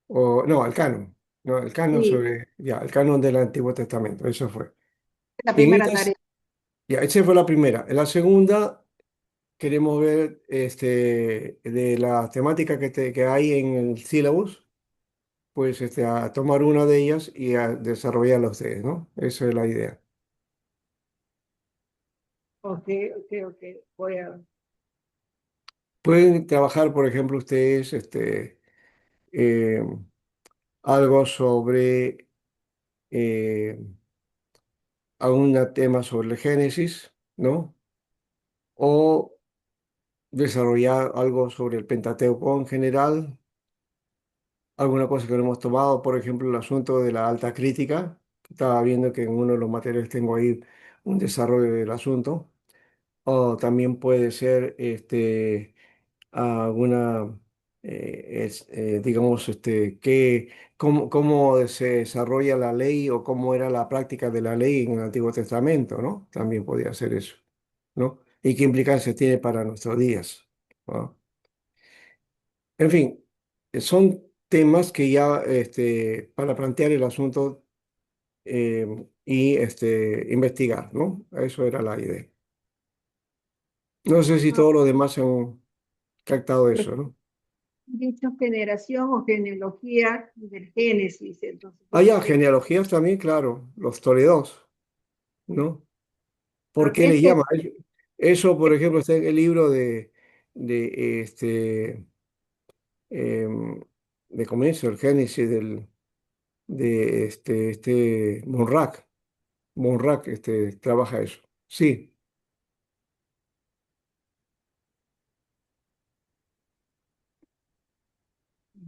O, no, el canon. No, el canon Sí, sobre, ya, el canon del Antiguo Testamento, eso fue. la Y en primera esta, tarea. ya, esa fue la primera. En la segunda queremos ver de la temática que hay en el sílabus, pues a tomar una de ellas y a desarrollarla ustedes, ¿no? Esa es la idea. Ok, ok, ok. Voy a... Pueden trabajar, por ejemplo, ustedes eh, algo sobre eh, algún tema sobre el Génesis, ¿no? O desarrollar algo sobre el Pentateuco en general, alguna cosa que no hemos tomado, por ejemplo, el asunto de la alta crítica. Estaba viendo que en uno de los materiales tengo ahí un desarrollo del asunto. O también puede ser alguna, digamos, cómo se desarrolla la ley o cómo era la práctica de la ley en el Antiguo Testamento, ¿no? También podría ser eso, ¿no? Y qué implicancias tiene para nuestros días, ¿no? En fin, son temas que ya, para plantear el asunto y investigar, ¿no? Eso era la idea. No sé si Ah, todos los demás han captado eso, ¿no? dicho generación o genealogía del Génesis. Entonces, yo Ah, no ya, sé. genealogías también, claro, los Toledos, ¿no? ¿Por qué les Este, llama? Eso, por ejemplo, está en el libro de de comienzo, el génesis de Monrac. Monrac trabaja eso. Sí,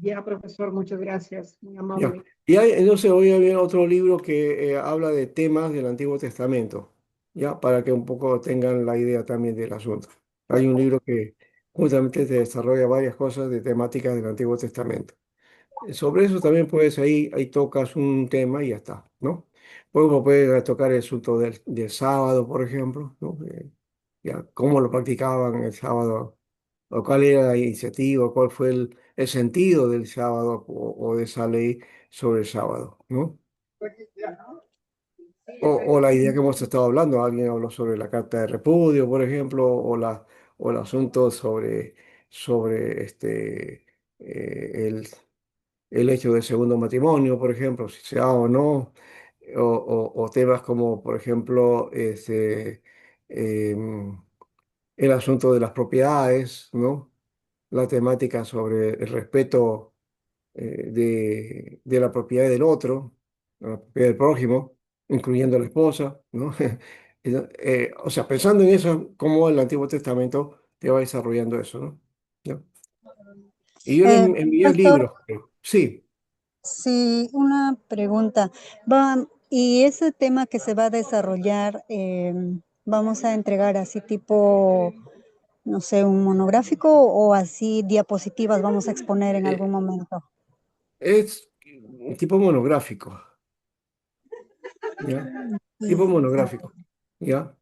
Ya, profesor, muchas gracias, muy ya. amable. Y hay, no sé, hoy había otro libro que habla de temas del Antiguo Testamento, ya, para que un poco tengan la idea también del asunto. Hay un libro que justamente te desarrolla varias cosas de temáticas del Antiguo Testamento. Sobre eso también puedes ahí tocas un tema y ya está, ¿no? Luego puedes tocar el asunto del sábado, por ejemplo, ¿no? Ya, cómo lo practicaban el sábado, o cuál era la iniciativa, cuál fue el sentido del sábado o de esa ley sobre el sábado, ¿no? O la idea que hemos estado hablando, alguien habló sobre la carta de repudio, por ejemplo, o el asunto sobre el hecho del segundo matrimonio, por ejemplo, si se da o no, o temas como, por ejemplo, em, el asunto de las propiedades, ¿no? La temática sobre el respeto de la propiedad del otro, la propiedad del prójimo, incluyendo la esposa, ¿no? O sea, pensando en eso, cómo el Antiguo Testamento te va desarrollando eso, ¿no? ¿No? Y yo les Eh, envié Pastor, libros, sí. sí, una pregunta. Y ese tema que se va a desarrollar, vamos a entregar así tipo, no sé, un monográfico o así diapositivas vamos a exponer en algún eh, momento. Es tipo monográfico, ¿ya? Tipo Sí. monográfico, ¿ya?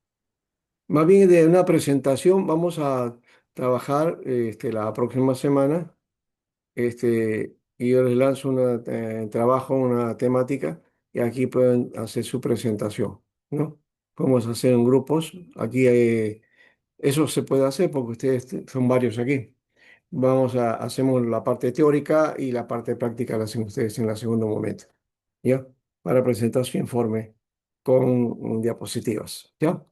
Más bien de una presentación vamos a trabajar la próxima semana, y yo les lanzo trabajo, una temática, y aquí pueden hacer su presentación, ¿no? Podemos hacer en grupos, aquí eso se puede hacer porque ustedes son varios aquí. Hacemos la parte teórica y la parte práctica la hacen ustedes en el segundo momento, ¿ya? Para presentar su informe con diapositivas, ¿ya?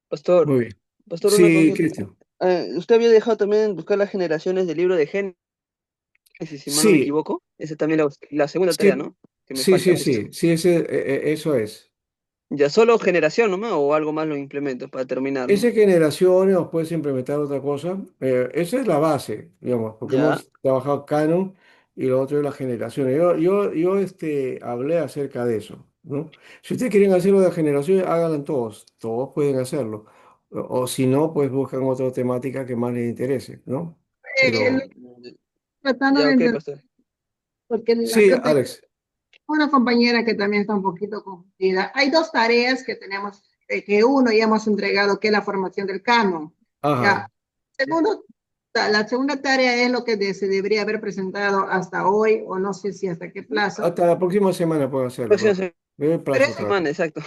Pastor, Muy bien. pastor, una Sí, consulta. Cristian. Usted había dejado también buscar las generaciones del libro de Génesis, si mal no me Sí, equivoco. Esa es también la segunda tarea, sí, ¿no? Que me sí, falta sí, justo. sí, sí, eso es. Ya solo generación nomás o algo más lo implemento para terminarlo. Esa generaciones os puedes implementar otra cosa. Esa es la base, digamos, porque Ya. hemos trabajado Canon y lo otro es las generaciones. Yo hablé acerca de eso, ¿no? Si ustedes quieren hacerlo de generaciones, háganlo todos, todos pueden hacerlo. O si no, pues buscan otra temática que más les interese, ¿no? Lo Pero que tratando Ya, de ok, entender, pastor. porque sí, acá tengo Alex. una compañera que también está un poquito confundida. Hay dos tareas que tenemos, que uno ya hemos entregado, que es la formación del canon. Ajá. Ya. Segundo, la segunda tarea es lo que se debería haber presentado hasta hoy, o no sé si hasta qué plazo, Hasta la próxima semana pueden hacerlo, Próxima pero veo el pero plazo es todavía. semana, exacto.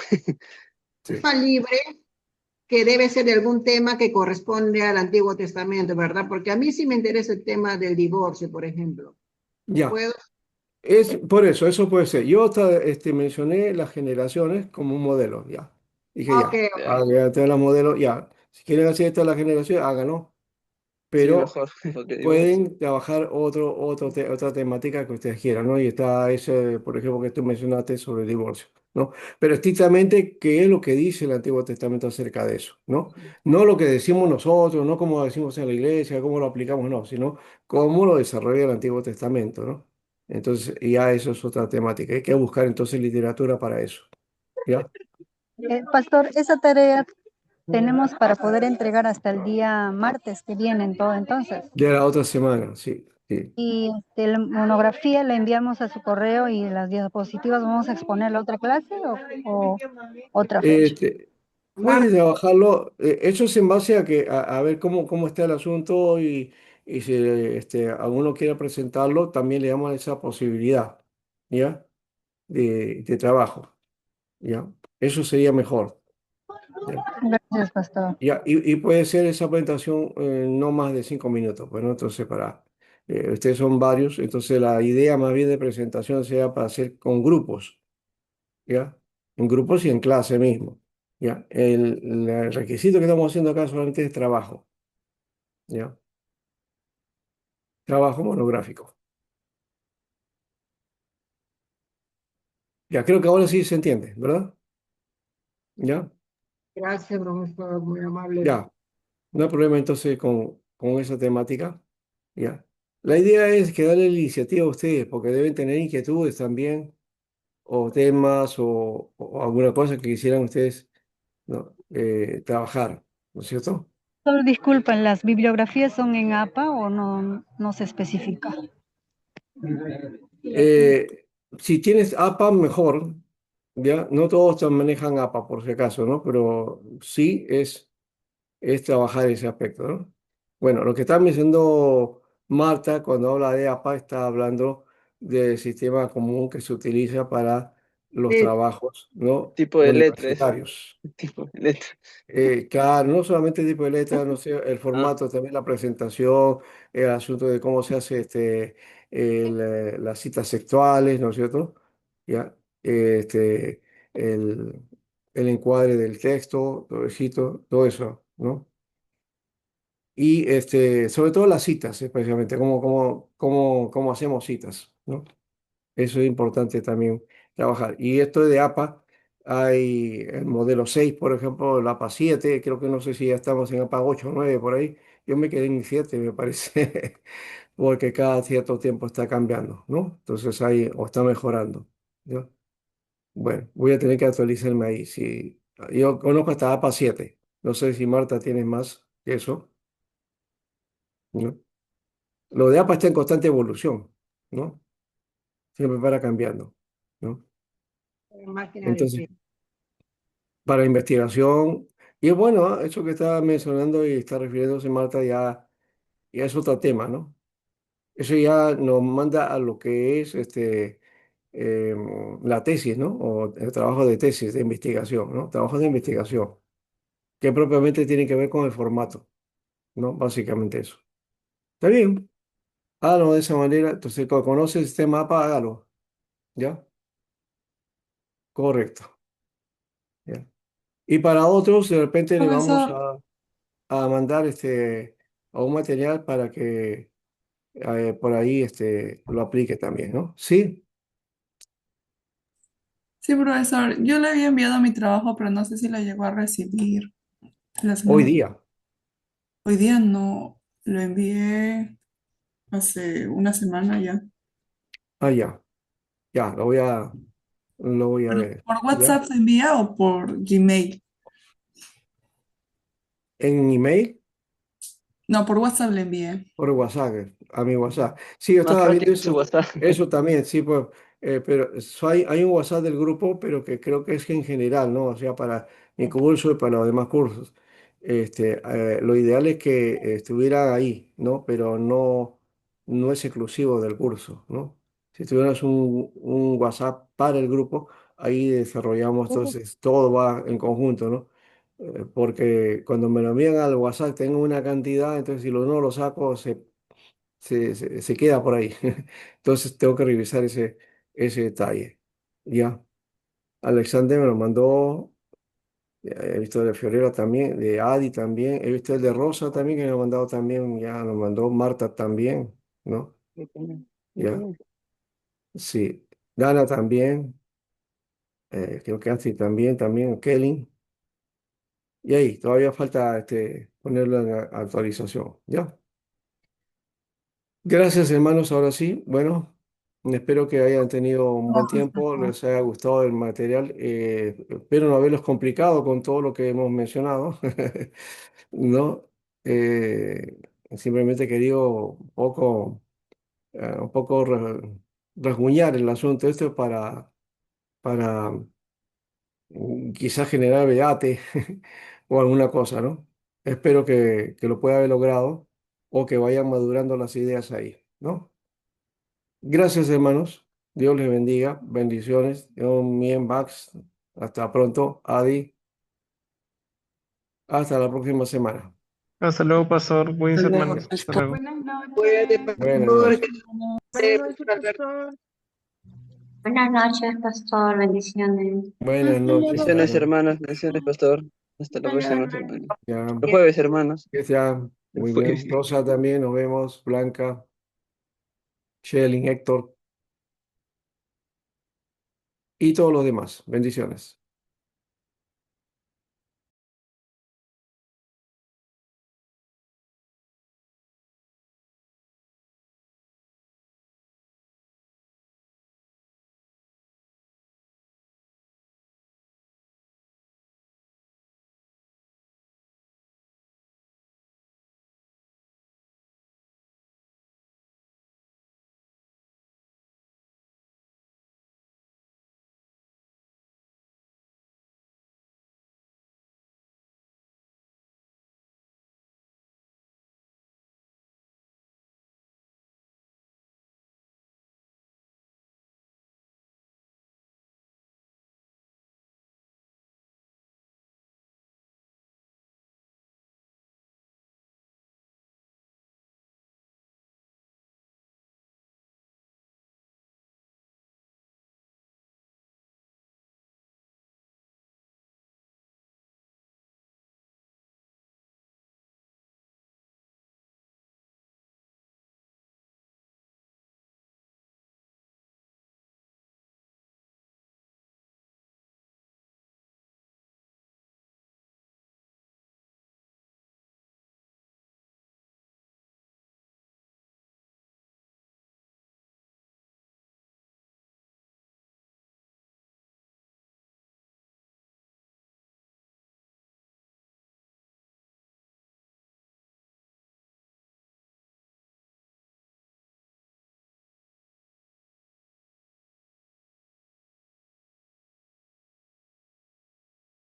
Sí. tema libre que debe ser de algún tema que corresponde al Antiguo Testamento, ¿verdad? Porque a mí sí me interesa el tema del divorcio, por ejemplo. Ya. ¿Puedo? Es por eso puede ser. Yo mencioné las generaciones como un modelo, ya. Dije Ok, ya, Ya, ya tengo las modelos, ya. Si quieren hacer esto las generaciones, háganlo. sí, Pero mejor, porque divorcio. pueden trabajar otra temática que ustedes quieran, ¿no? Y está ese, por ejemplo, que tú mencionaste sobre el divorcio, ¿no? Pero estrictamente, ¿qué es lo que dice el Antiguo Testamento acerca de eso, ¿no? No lo que decimos nosotros, no como lo decimos en la iglesia, cómo lo aplicamos, no, sino cómo lo desarrolla el Antiguo Testamento, ¿no? Entonces, ya eso es otra temática. Hay que buscar entonces literatura para eso, ¿ya? Pastor, esa tarea tenemos para poder entregar hasta el día martes que viene, en todo entonces. De la otra semana, sí, sí. Y la monografía la enviamos a su correo y las diapositivas vamos a exponer la otra clase o otra fecha. Puede trabajarlo, eso es en base a ver cómo está el asunto y si alguno quiere presentarlo, también le damos esa posibilidad, ¿ya? De trabajo, ¿ya? Eso sería mejor, ¿ya? Gracias, pastor. Y puede ser esa presentación no más de 5 minutos, bueno, entonces ustedes son varios, entonces la idea más bien de presentación sea para hacer con grupos. ¿Ya? En grupos y en clase mismo, ¿ya? El requisito que estamos haciendo acá solamente es trabajo, ¿ya? trabajo monográfico. Ya, creo que ahora sí se entiende, ¿verdad? Ya, Gracias, profesor, muy amable. ya. No hay problema entonces con esa temática. Ya. La idea es que darle la iniciativa a ustedes, porque deben tener inquietudes también, o temas, o alguna cosa que quisieran ustedes, ¿no? Trabajar, ¿no es cierto? Solo disculpen, ¿las bibliografías son en APA o no se especifica? Eh, si tienes APA, mejor, ¿ya? No todos manejan APA, por si acaso, ¿no? Pero sí es trabajar ese aspecto, ¿no? Bueno, lo que está mencionando Marta cuando habla de APA está hablando del sistema común que se utiliza para los Sí, trabajos, ¿no? Tipo de letras. Universitarios. Tipo de letras. Claro, no solamente el tipo de letra, no sé, el Ah, formato, también la presentación, el asunto de cómo se hace las citas sexuales, ¿no es cierto? Ya, el, el encuadre del texto, todo eso, ¿no? Y sobre todo las citas, especialmente, cómo hacemos citas, ¿no? Eso es importante también trabajar. Y esto de APA, hay el modelo 6 por ejemplo, el APA 7 creo que no sé si ya estamos en APA 8 o 9 por ahí. Yo me quedé en 7 me parece, porque cada cierto tiempo está cambiando, ¿no? Entonces ahí, o está mejorando, ¿no? Bueno, voy a tener que actualizarme ahí. Si, yo conozco hasta APA 7 no sé si Marta tiene más que eso, ¿no? Lo de APA está en constante evolución, ¿no? Siempre para cambiando, ¿no? máquina de Entonces, escribir. para investigación. Y bueno, eso que estaba mencionando y está refiriéndose Marta ya es otro tema, ¿no? Eso ya nos manda a lo que es la tesis, ¿no? O el trabajo de tesis, de investigación, ¿no? Trabajo de investigación, que propiamente tiene que ver con el formato, ¿no? Básicamente eso. Está bien, hágalo de esa manera. Entonces, cuando conoce este mapa, hágalo, ¿ya? Correcto, ¿ya? Y para otros, de repente le vamos Profesor, a mandar a un material para que por ahí lo aplique también, ¿no? Sí, sí, profesor, yo le había enviado mi trabajo, pero no sé si la llegó a recibir la hoy semana. día. Hoy día no, lo envié hace una semana ya. Ah, ya, ya, lo voy a ver, ¿Por ¿ya? WhatsApp se envía o por Gmail? En email. No, por WhatsApp le envié. Por WhatsApp, a mi WhatsApp. Sí, yo más estaba viendo práctico su eso, WhatsApp. eso también, sí, pues, pero hay un WhatsApp del grupo, pero que creo que es en general, ¿no? O sea, para mi curso y para los demás cursos. Lo ideal es que estuviera ahí, ¿no? Pero no es exclusivo del curso, ¿no? Si tuvieras un WhatsApp para el grupo, ahí desarrollamos, entonces todo va en conjunto, ¿no? Porque cuando me lo envían al WhatsApp tengo una cantidad, entonces si no lo saco se queda por ahí. Entonces tengo que revisar ese detalle. Ya, Alexander me lo mandó, he visto el de Fiorella también, de Adi también, he visto el de Rosa también que me lo ha mandado también, ya lo mandó Marta también, ¿no? Ya, sí, Dana también, creo que Ansi también, Kelly. Y ahí, todavía falta ponerlo en actualización, ¿ya? Gracias, hermanos. Ahora sí, bueno, espero que hayan tenido un buen tiempo, les haya gustado el material. Espero no haberlos complicado con todo lo que hemos mencionado, ¿no? Simplemente quería un poco rasguñar el asunto esto para quizás generar debate o alguna cosa, ¿no? Espero que lo pueda haber logrado o que vayan madurando las ideas ahí, ¿no? Gracias, hermanos. Dios les bendiga. Bendiciones. Yo, Mien Bax. Hasta pronto. Adi. Hasta la próxima semana. Hasta luego, pastor. Cuídense, hermanos. Hasta luego. Buenas Cuídate, noches. Buenas pastor, noches. que Buenas noches, pastor. Buenas noches, pastor. Bendiciones. Buenas Hasta noches, luego. Bendiciones, hermanos. hermanas. Bendiciones, pastor. Hasta la Hasta luego, próxima hermano. semana. Ya, Los jueves, hermanos. que sea El muy bien. jueves. Rosa también, nos vemos. Blanca. Shelly, Héctor y todos los demás. Bendiciones.